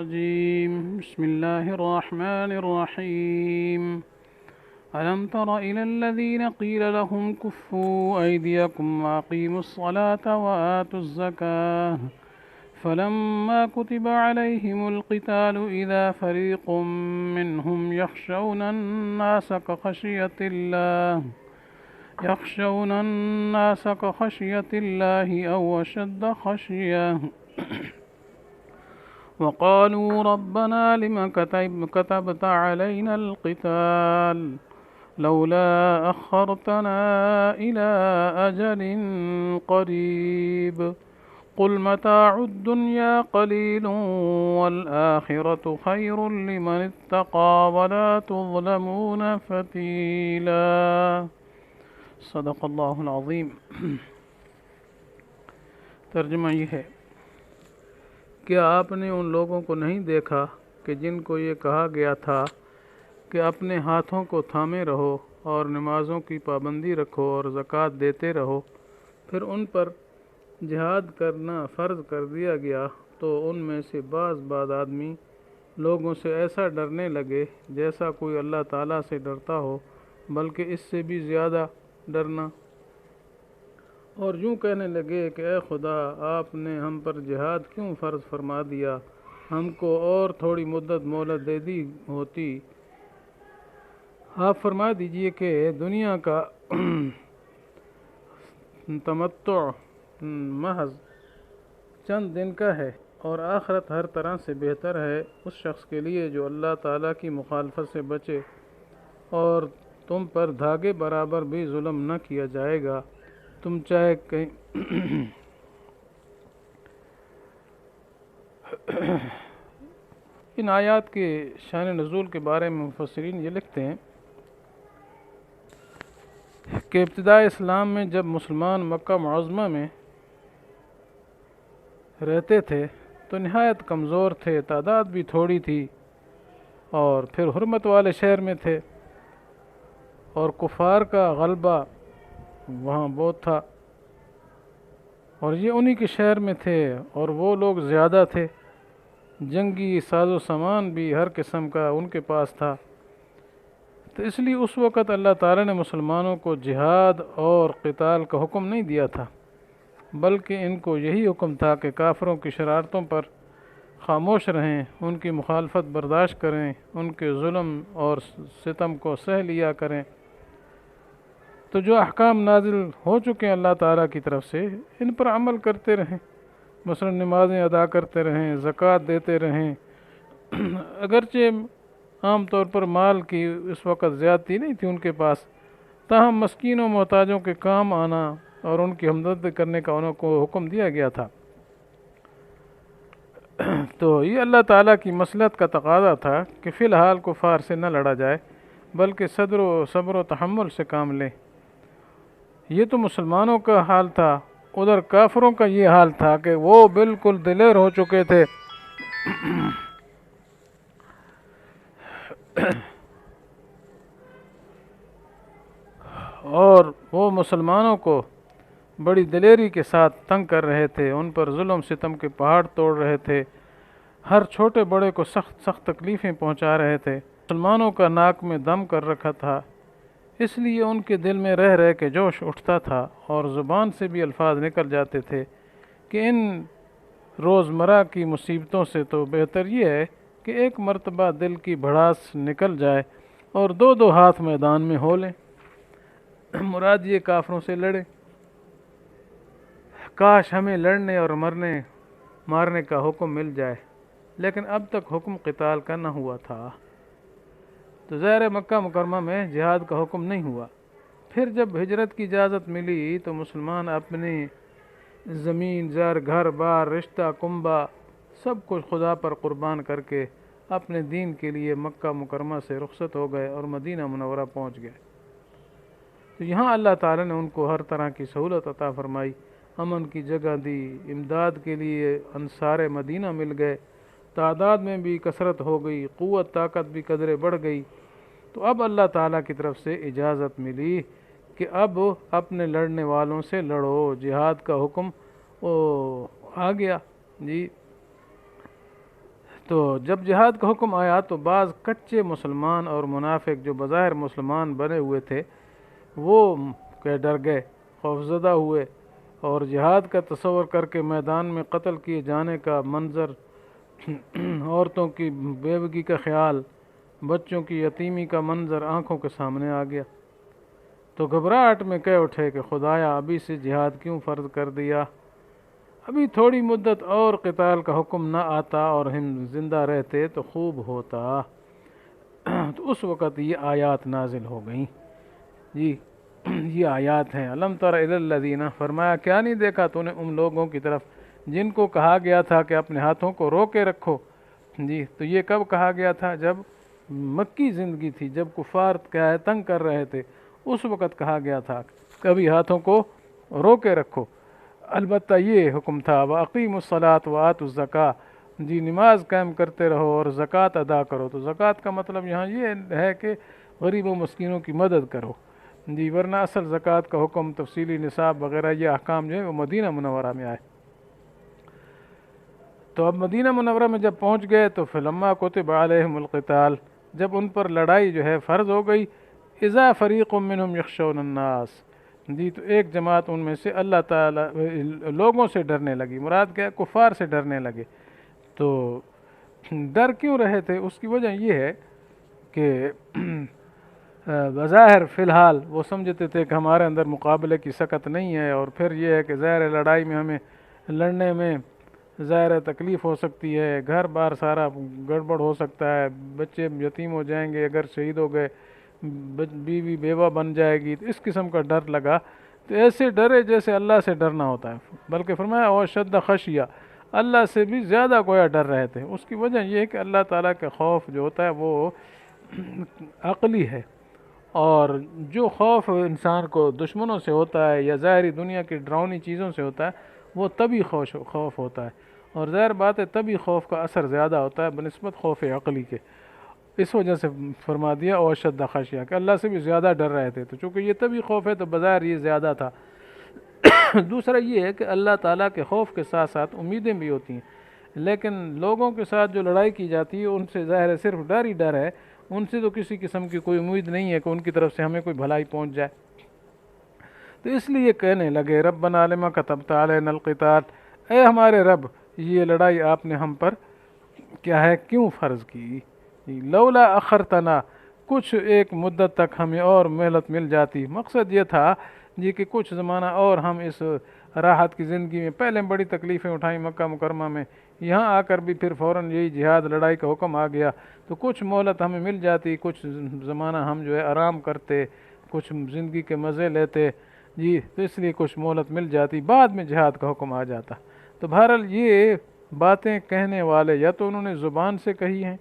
الرجيم بسم الله الرحمن الرحيم ألم تر إلى الذين قيل لهم كفوا أيديكم وأقيموا الصلاة وآتوا الزكاة فلما كتب عليهم القتال إذا فريق منهم يخشون الناس كخشية الله أو أشد خشية وقالوا ربنا لم كتبت علينا القتال لولا أخرتنا إلى أجل قريب قل متاع الدنيا قليل والآخرة خير لمن اتقى ولا تظلمون فتیلا۔ صدق اللہ العظیم۔ ترجمہ یہ ہے، کیا آپ نے ان لوگوں کو نہیں دیکھا کہ جن کو یہ کہا گیا تھا کہ اپنے ہاتھوں کو تھامے رہو اور نمازوں کی پابندی رکھو اور زکوٰۃ دیتے رہو، پھر ان پر جہاد کرنا فرض کر دیا گیا تو ان میں سے بعض آدمی لوگوں سے ایسا ڈرنے لگے جیسا کوئی اللہ تعالیٰ سے ڈرتا ہو، بلکہ اس سے بھی زیادہ ڈرنا، اور یوں کہنے لگے کہ اے خدا، آپ نے ہم پر جہاد کیوں فرض فرما دیا؟ ہم کو اور تھوڑی مدت مہلت دے دی ہوتی۔ آپ فرما دیجئے کہ دنیا کا تمتع محض چند دن کا ہے، اور آخرت ہر طرح سے بہتر ہے اس شخص کے لیے جو اللہ تعالیٰ کی مخالفت سے بچے، اور تم پر دھاگے برابر بھی ظلم نہ کیا جائے گا، تم چاہے کہیں ان آیات کے شان نزول کے بارے میں مفسرین یہ لکھتے ہیں کہ ابتداء اسلام میں جب مسلمان مکہ معظمہ میں رہتے تھے تو نہایت کمزور تھے، تعداد بھی تھوڑی تھی، اور پھر حرمت والے شہر میں تھے، اور کفار کا غلبہ وہاں بہت تھا، اور یہ انہی کے شہر میں تھے، اور وہ لوگ زیادہ تھے، جنگی ساز و سامان بھی ہر قسم کا ان کے پاس تھا۔ تو اس لیے اس وقت اللہ تعالیٰ نے مسلمانوں کو جہاد اور قتال کا حکم نہیں دیا تھا، بلکہ ان کو یہی حکم تھا کہ کافروں کی شرارتوں پر خاموش رہیں، ان کی مخالفت برداشت کریں، ان کے ظلم اور ستم کو سہ لیا کریں۔ تو جو احکام نازل ہو چکے ہیں اللہ تعالیٰ کی طرف سے، ان پر عمل کرتے رہیں، مثلا نمازیں ادا کرتے رہیں، زکوٰۃ دیتے رہیں۔ اگرچہ عام طور پر مال کی اس وقت زیادتی نہیں تھی ان کے پاس، تاہم مسکین و محتاجوں کے کام آنا اور ان کی ہمدردی کرنے کا انہوں کو حکم دیا گیا تھا۔ تو یہ اللہ تعالیٰ کی مصلحت کا تقاضا تھا کہ فی الحال کفار سے نہ لڑا جائے، بلکہ صبر و تحمل سے کام لیں۔ یہ تو مسلمانوں کا حال تھا، ادھر کافروں کا یہ حال تھا کہ وہ بالکل دلیر ہو چکے تھے، اور وہ مسلمانوں کو بڑی دلیری کے ساتھ تنگ کر رہے تھے، ان پر ظلم ستم کے پہاڑ توڑ رہے تھے، ہر چھوٹے بڑے کو سخت تکلیفیں پہنچا رہے تھے، مسلمانوں کا ناک میں دم کر رکھا تھا۔ اس لیے ان کے دل میں رہ رہ کے جوش اٹھتا تھا، اور زبان سے بھی الفاظ نکل جاتے تھے کہ ان روزمرہ کی مصیبتوں سے تو بہتر یہ ہے کہ ایک مرتبہ دل کی بھڑاس نکل جائے اور دو ہاتھ میدان میں ہو لیں، مراد یہ کافروں سے لڑیں۔ کاش ہمیں لڑنے اور مارنے کا حکم مل جائے، لیکن اب تک حکم قتال کا نہ ہوا تھا، تو ظاہر مکہ مکرمہ میں جہاد کا حکم نہیں ہوا۔ پھر جب ہجرت کی اجازت ملی تو مسلمان اپنی زمین زر، گھر بار، رشتہ کنبہ سب کچھ خدا پر قربان کر کے اپنے دین کے لیے مکہ مکرمہ سے رخصت ہو گئے اور مدینہ منورہ پہنچ گئے۔ تو یہاں اللہ تعالیٰ نے ان کو ہر طرح کی سہولت عطا فرمائی، امن کی جگہ دی، امداد کے لیے انصار مدینہ مل گئے، تعداد میں بھی کثرت ہو گئی، قوت طاقت بھی قدرے بڑھ گئی۔ تو اب اللہ تعالیٰ کی طرف سے اجازت ملی کہ اب اپنے لڑنے والوں سے لڑو، جہاد کا حکم آ گیا جی۔ تو جب جہاد کا حکم آیا تو بعض کچے مسلمان اور منافق جو بظاہر مسلمان بنے ہوئے تھے وہ کہ ڈر گئے، خوفزدہ ہوئے، اور جہاد کا تصور کر کے میدان میں قتل کیے جانے کا منظر، عورتوں کی بیوگی کا خیال، بچوں کی یتیمی کا منظر آنکھوں کے سامنے آ گیا، تو گھبراہٹ میں کہہ اٹھے کہ خدایا ابھی سے جہاد کیوں فرض کر دیا، ابھی تھوڑی مدت اور قتال کا حکم نہ آتا اور ہم زندہ رہتے تو خوب ہوتا۔ تو اس وقت یہ آیات نازل ہو گئیں جی، یہ آیات ہیں۔ الم تر الی الذین، فرمایا کیا نہیں دیکھا تو نے ان لوگوں کی طرف جن کو کہا گیا تھا کہ اپنے ہاتھوں کو روکے رکھو جی، تو یہ کب کہا گیا تھا؟ جب مکی زندگی تھی، جب کفار کیا ہے تنگ کر رہے تھے، اس وقت کہا گیا تھا کبھی ہاتھوں کو روکے رکھو۔ البتہ یہ حکم تھا وَأَقِیمُوا الصَّلَاةَ وَآتُوا الزَّکَاةَ، جی نماز قائم کرتے رہو اور زکوٰۃ ادا کرو۔ تو زکوٰۃ کا مطلب یہاں یہ ہے کہ غریب و مسکینوں کی مدد کرو جی، ورنہ اصل زکوٰۃ کا حکم، تفصیلی نصاب وغیرہ یہ احکام جو ہے وہ مدینہ منورہ میں آئے۔ تو اب مدینہ منورہ میں جب پہنچ گئے تو فلما کتب علیہم القتال، جب ان پر لڑائی جو ہے فرض ہو گئی، اذا فریق منہم یخشون الناس، جی تو ایک جماعت ان میں سے اللہ تعالیٰ لوگوں سے ڈرنے لگی، مراد کیا ہے؟ کفار سے ڈرنے لگے۔ تو ڈر کیوں رہے تھے؟ اس کی وجہ یہ ہے کہ بظاہر فی الحال وہ سمجھتے تھے کہ ہمارے اندر مقابلے کی سکت نہیں ہے، اور پھر یہ ہے کہ ظاہر لڑائی میں ہمیں لڑنے میں ظاہر تکلیف ہو سکتی ہے، گھر بار سارا گڑبڑ ہو سکتا ہے، بچے یتیم ہو جائیں گے اگر شہید ہو گئے، بیوی بیوہ بن جائے گی، تو اس قسم کا ڈر لگا۔ تو ایسے ڈرے جیسے اللہ سے ڈرنا ہوتا ہے، بلکہ فرمایا اور شد خشیہ، اللہ سے بھی زیادہ گویا ڈر رہے تھے۔ اس کی وجہ یہ ہے کہ اللہ تعالیٰ کا خوف جو ہوتا ہے وہ عقلی ہے، اور جو خوف انسان کو دشمنوں سے ہوتا ہے یا ظاہری دنیا کی ڈراؤنی چیزوں سے ہوتا ہے وہ طبی خوف ہوتا ہے، اور ظاہر بات ہے طبی خوف کا اثر زیادہ ہوتا ہے بنسبت خوف عقلی کے۔ اس وجہ سے فرما دیا اور شد خشیہ کہ اللہ سے بھی زیادہ ڈر رہے تھے، تو چونکہ یہ طبی خوف ہے تو بظاہر یہ زیادہ تھا۔ دوسرا یہ ہے کہ اللہ تعالیٰ کے خوف کے ساتھ ساتھ امیدیں بھی ہوتی ہیں، لیکن لوگوں کے ساتھ جو لڑائی کی جاتی ہے ان سے ظاہر ہے صرف ڈر ہی ڈر ہے، ان سے تو کسی قسم کی کوئی امید نہیں ہے کہ ان کی طرف سے ہمیں کوئی بھلائی پہنچ جائے۔ تو اس لیے کہنے لگے ربنا لما کتبت علینا القتال، اے ہمارے رب یہ لڑائی آپ نے ہم پر کیا ہے کیوں فرض کی؟ لولا اخرتنا، کچھ ایک مدت تک ہمیں اور مہلت مل جاتی۔ مقصد یہ تھا جی کہ کچھ زمانہ اور ہم اس راحت کی زندگی میں، پہلے بڑی تکلیفیں اٹھائیں مکہ مکرمہ میں، یہاں آ کر بھی پھر فوراً یہی جہاد لڑائی کا حکم آ گیا، تو کچھ مہلت ہمیں مل جاتی، کچھ زمانہ ہم جو ہے آرام کرتے، کچھ زندگی کے مزے لیتے جی، تو اس لیے کچھ مہلت مل جاتی، بعد میں جہاد کا حکم آ جاتا۔ تو بہرحال یہ باتیں کہنے والے یا تو انہوں نے زبان سے کہی ہیں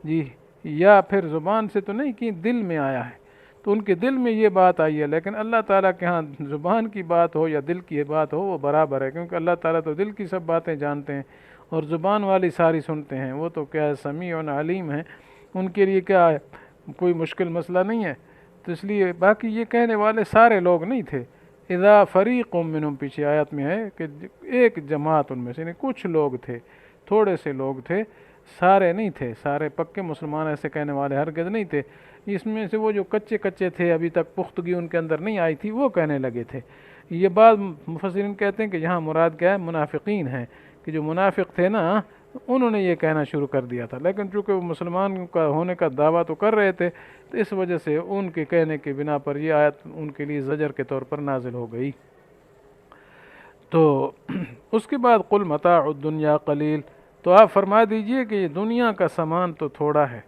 جی، یا پھر زبان سے تو نہیں کی، دل میں آیا ہے، تو ان کے دل میں یہ بات آئی ہے، لیکن اللہ تعالیٰ کے ہاں زبان کی بات ہو یا دل کی بات ہو وہ برابر ہے، کیونکہ اللہ تعالیٰ تو دل کی سب باتیں جانتے ہیں اور زبان والی ساری سنتے ہیں، وہ تو کیا ہے سمیع و علیم ہیں، ان کے لیے کیا ہے کوئی مشکل مسئلہ نہیں ہے۔ تو اس لیے باقی یہ کہنے والے سارے لوگ نہیں تھے، اذا فریق منہم پیچھے آیت میں ہے کہ ایک جماعت ان میں سے، یعنی کچھ لوگ تھے، تھوڑے سے لوگ تھے، سارے نہیں تھے، سارے پکے مسلمان ایسے کہنے والے ہرگز نہیں تھے، اس میں سے وہ جو کچے کچے تھے ابھی تک پختگی ان کے اندر نہیں آئی تھی وہ کہنے لگے تھے۔ یہ بات مفسرین کہتے ہیں کہ یہاں مراد کیا ہے؟ منافقین ہیں، کہ جو منافق تھے نا انہوں نے یہ کہنا شروع کر دیا تھا، لیکن چونکہ وہ مسلمان کا ہونے کا دعویٰ تو کر رہے تھے تو اس وجہ سے ان کے کہنے کی بنا پر یہ آیت ان کے لیے زجر کے طور پر نازل ہو گئی۔ تو اس کے بعد قل متاع الدنیا قلیل، تو آپ فرما دیجئے کہ یہ دنیا کا سامان تو تھوڑا ہے،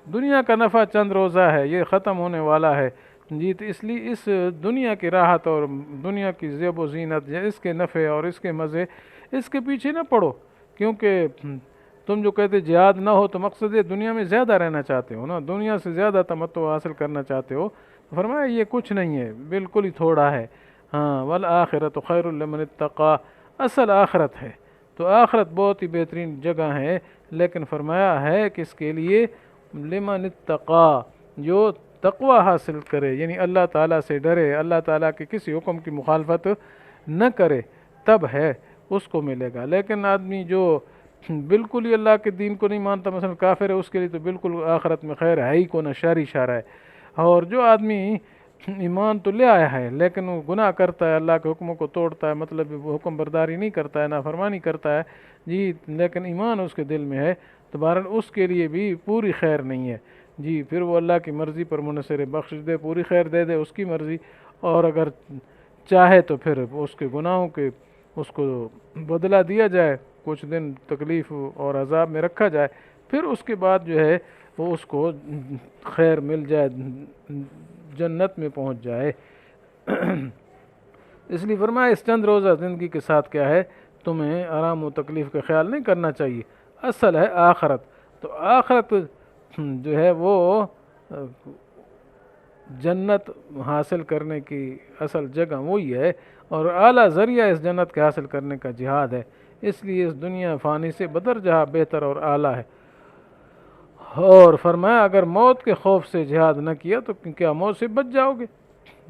دنیا کا نفع چند روزہ ہے، یہ ختم ہونے والا ہے جی، تو اس لیے اس دنیا کی راحت اور دنیا کی زیب و زینت، اس کے نفع اور اس کے مزے، اس کے پیچھے نہ پڑو، کیونکہ تم جو کہتے جہاد نہ ہو تو مقصد ہے دنیا میں زیادہ رہنا چاہتے ہو نا، دنیا سے زیادہ تمتع حاصل کرنا چاہتے ہو، فرمایا یہ کچھ نہیں ہے، بالکل ہی تھوڑا ہے۔ ہاں والآخرۃ خیر لمن اتقی، اصل آخرت ہے، تو آخرت بہت ہی بہترین جگہ ہے، لیکن فرمایا ہے کس کے لیے؟ لمن اتقی، جو تقوی حاصل کرے، یعنی اللہ تعالیٰ سے ڈرے، اللہ تعالیٰ کے کسی حکم کی مخالفت نہ کرے، تب ہے اس کو ملے گا۔ لیکن آدمی جو بالکل ہی اللہ کے دین کو نہیں مانتا، مثلا کافر ہے، اس کے لیے تو بالکل آخرت میں خیر ہے ہی کو نہ شر ہی شر ہے۔ اور جو آدمی ایمان تو لے آیا ہے لیکن وہ گناہ کرتا ہے، اللہ کے حکموں کو توڑتا ہے، مطلب وہ حکم برداری نہیں کرتا ہے، نافرمانی کرتا ہے جی، لیکن ایمان اس کے دل میں ہے، تو بہرحال اس کے لیے بھی پوری خیر نہیں ہے جی، پھر وہ اللہ کی مرضی پر منحصر ہے، بخش دے، پوری خیر دے دے، اس کی مرضی، اور اگر چاہے تو پھر اس کے گناہوں کے اس کو بدلہ دیا جائے، کچھ دن تکلیف اور عذاب میں رکھا جائے، پھر اس کے بعد جو ہے وہ اس کو خیر مل جائے، جنت میں پہنچ جائے۔ اس لیے فرمایا اس چند روزہ زندگی کے ساتھ کیا ہے، تمہیں آرام و تکلیف کا خیال نہیں کرنا چاہیے، اصل ہے آخرت۔ تو آخرت جو ہے وہ جنت حاصل کرنے کی اصل جگہ وہی ہے، اور اعلیٰ ذریعہ اس جنت کے حاصل کرنے کا جہاد ہے، اس لیے اس دنیا فانی سے بدر جہاں بہتر اور اعلیٰ ہے۔ اور فرمایا اگر موت کے خوف سے جہاد نہ کیا تو کیا موت سے بچ جاؤ گے؟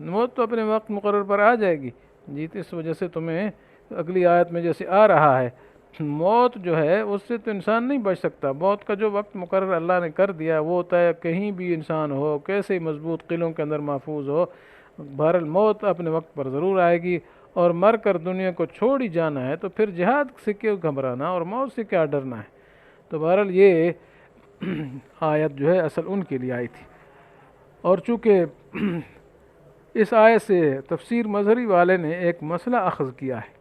موت تو اپنے وقت مقرر پر آ جائے گی جی، تو اس وجہ سے تمہیں اگلی آیت میں جیسے آ رہا ہے، موت جو ہے اس سے تو انسان نہیں بچ سکتا، موت کا جو وقت مقرر اللہ نے کر دیا وہ ہوتا ہے، کہیں بھی انسان ہو، کیسے مضبوط قلعوں کے اندر محفوظ ہو، بہرحال موت اپنے وقت پر ضرور آئے گی، اور مر کر دنیا کو چھوڑ ہی جانا ہے، تو پھر جہاد سے کیوں گھبرانا اور موت سے کیا ڈرنا ہے؟ تو بہرحال یہ آیت جو ہے اصل ان کے لیے آئی تھی، اور چونکہ اس آیت سے تفسیر مظہری والے نے ایک مسئلہ اخذ کیا ہے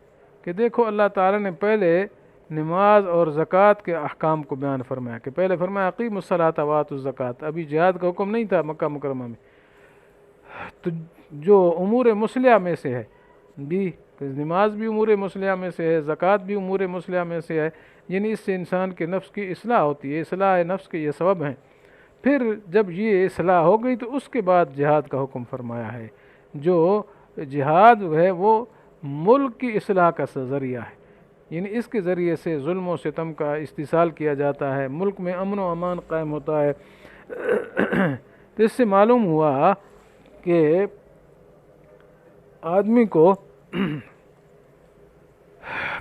کہ دیکھو اللہ تعالیٰ نے پہلے نماز اور زکوٰۃ کے احکام کو بیان فرمایا، کہ پہلے فرمایا اقیموا الصلاۃ وآتوا الزکوٰۃ، ابھی جہاد کا حکم نہیں تھا مکہ مکرمہ میں، تو جو امور مصلحہ میں سے ہے بھی، نماز بھی امور مصلحہ میں سے ہے، زکوٰۃ بھی امور مصلحہ میں سے ہے، یعنی اس سے انسان کے نفس کی اصلاح ہوتی ہے، اصلاح نفس کے یہ سبب ہیں۔ پھر جب یہ اصلاح ہو گئی تو اس کے بعد جہاد کا حکم فرمایا ہے، جو جہاد ہے وہ ملک کی اصلاح کا ذریعہ ہے، یعنی اس کے ذریعے سے ظلم و ستم کا استحصال کیا جاتا ہے، ملک میں امن و امان قائم ہوتا ہے۔ تو اس سے معلوم ہوا کہ آدمی کو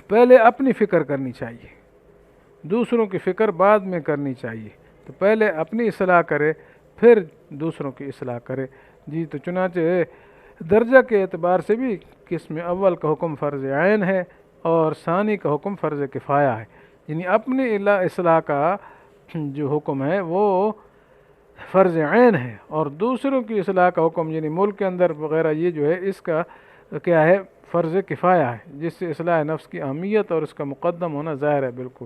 پہلے اپنی فکر کرنی چاہیے، دوسروں کی فکر بعد میں کرنی چاہیے، تو پہلے اپنی اصلاح کرے پھر دوسروں کی اصلاح کرے جی۔ تو چنانچہ درجہ کے اعتبار سے بھی قسم اول کا حکم فرض عین ہے اور ثانی کا حکم فرض کفایہ ہے، یعنی اپنی اصلاح کا جو حکم ہے وہ فرض عین ہے، اور دوسروں کی اصلاح کا حکم یعنی ملک کے اندر وغیرہ یہ جو ہے اس کا کیا ہے، فرض کفایہ ہے، جس سے اصلاح نفس کی اہمیت اور اس کا مقدم ہونا ظاہر ہے بالکل۔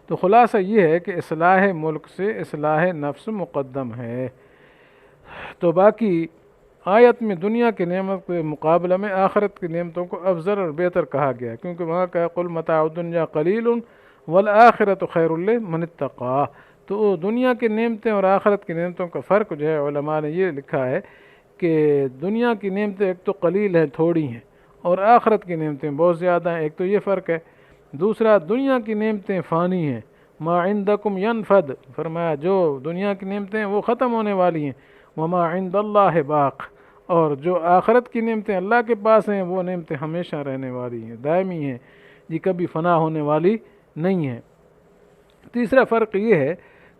تو خلاصہ یہ ہے کہ اصلاح ملک سے اصلاح نفس مقدم ہے۔ تو باقی آیت میں دنیا کی نعمت کے مقابلہ میں آخرت کی نعمتوں کو افضل اور بہتر کہا گیا، کیونکہ وہاں کا قل متاع الدنیا قلیل والآخرۃ خیر لمن اتقی، تو دنیا کی نعمتیں اور آخرت کی نعمتوں کا فرق جو ہے علماء نے یہ لکھا ہے کہ دنیا کی نعمتیں ایک تو قلیل ہیں، تھوڑی ہیں، اور آخرت کی نعمتیں بہت زیادہ ہیں، ایک تو یہ فرق ہے۔ دوسرا دنیا کی نعمتیں فانی ہیں، ما عندکم ینفد، فرمایا جو دنیا کی نعمتیں ہیں وہ ختم ہونے والی ہیں، وما عند اللہ باق، اور جو آخرت کی نعمتیں اللہ کے پاس ہیں وہ نعمتیں ہمیشہ رہنے والی ہیں، دائمی ہیں یہ کبھی فنا ہونے والی نہیں ہیں۔ تیسرا فرق یہ ہے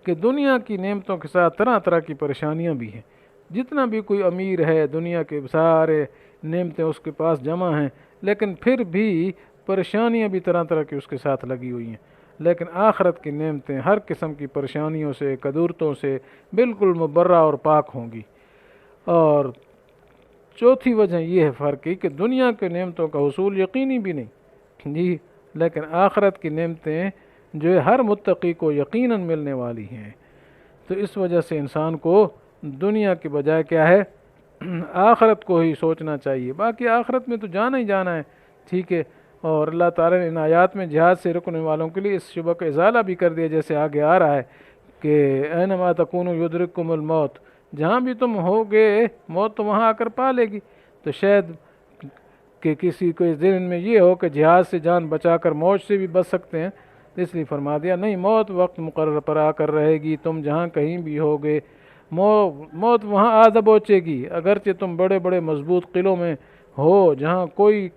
کہ دنیا کی نعمتوں کے ساتھ طرح طرح کی پریشانیاں بھی ہیں، جتنا بھی کوئی امیر ہے دنیا کے سارے نعمتیں اس کے پاس جمع ہیں، لیکن پھر بھی پریشانیاں بھی طرح طرح کی اس کے ساتھ لگی ہوئی ہیں، لیکن آخرت کی نعمتیں ہر قسم کی پریشانیوں سے، کدورتوں سے بالکل مبرہ اور پاک ہوں گی۔ اور چوتھی وجہ یہ ہے فرق کی کہ دنیا کے نعمتوں کا حصول یقینی بھی نہیں جی، لیکن آخرت کی نعمتیں جو ہے ہر متقی کو یقیناً ملنے والی ہیں۔ تو اس وجہ سے انسان کو دنیا کے بجائے کیا ہے، آخرت کو ہی سوچنا چاہیے، باقی آخرت میں تو جانا ہی جانا ہے، ٹھیک ہے۔ اور اللہ تعالیٰ نے ان آیات میں جہاد سے رکنے والوں کے لیے اس شبہ کا ازالہ بھی کر دیا، جیسے آگے آ رہا ہے کہ اینما تکونوا یدرککم الموت، جہاں بھی تم ہوگے موت تو وہاں آ کر پا لے گی۔ تو شاید کہ کسی کو اس دن میں یہ ہو کہ جہاد سے جان بچا کر موت سے بھی بچ سکتے ہیں، اس لیے فرما دیا نہیں، موت وقت مقرر پر آ کر رہے گی، تم جہاں کہیں بھی ہوگے موت وہاں آ دبوچے گی، اگرچہ تم بڑے بڑے مضبوط قلعوں میں ہو جہاں کوئی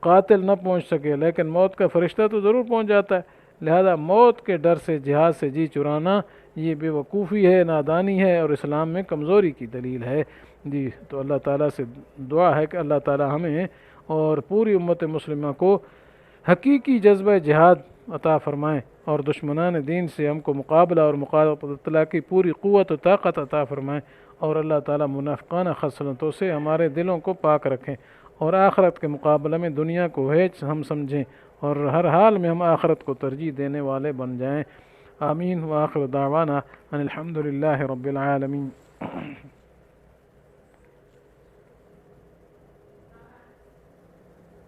قاتل نہ پہنچ سکے، لیکن موت کا فرشتہ تو ضرور پہنچ جاتا ہے لہذا موت کے ڈر سے جہاد سے جی چرانا یہ بے وقوفی ہے، نادانی ہے، اور اسلام میں کمزوری کی دلیل ہے جی۔ تو اللہ تعالیٰ سے دعا ہے کہ اللہ تعالیٰ ہمیں اور پوری امت مسلمہ کو حقیقی جذبہ جہاد عطا فرمائیں، اور دشمنان دین سے ہم کو مقابلہ اور مقابلہ کی پوری قوت و طاقت عطا فرمائیں، اور اللہ تعالیٰ منافقانہ خصلتوں سے ہمارے دلوں کو پاک رکھیں، اور آخرت کے مقابلے میں دنیا کو ہیچ ہم سمجھیں، اور ہر حال میں ہم آخرت کو ترجیح دینے والے بن جائیں۔ آمین۔ وآخر دعوانا ان الحمد للہ رب العالمین۔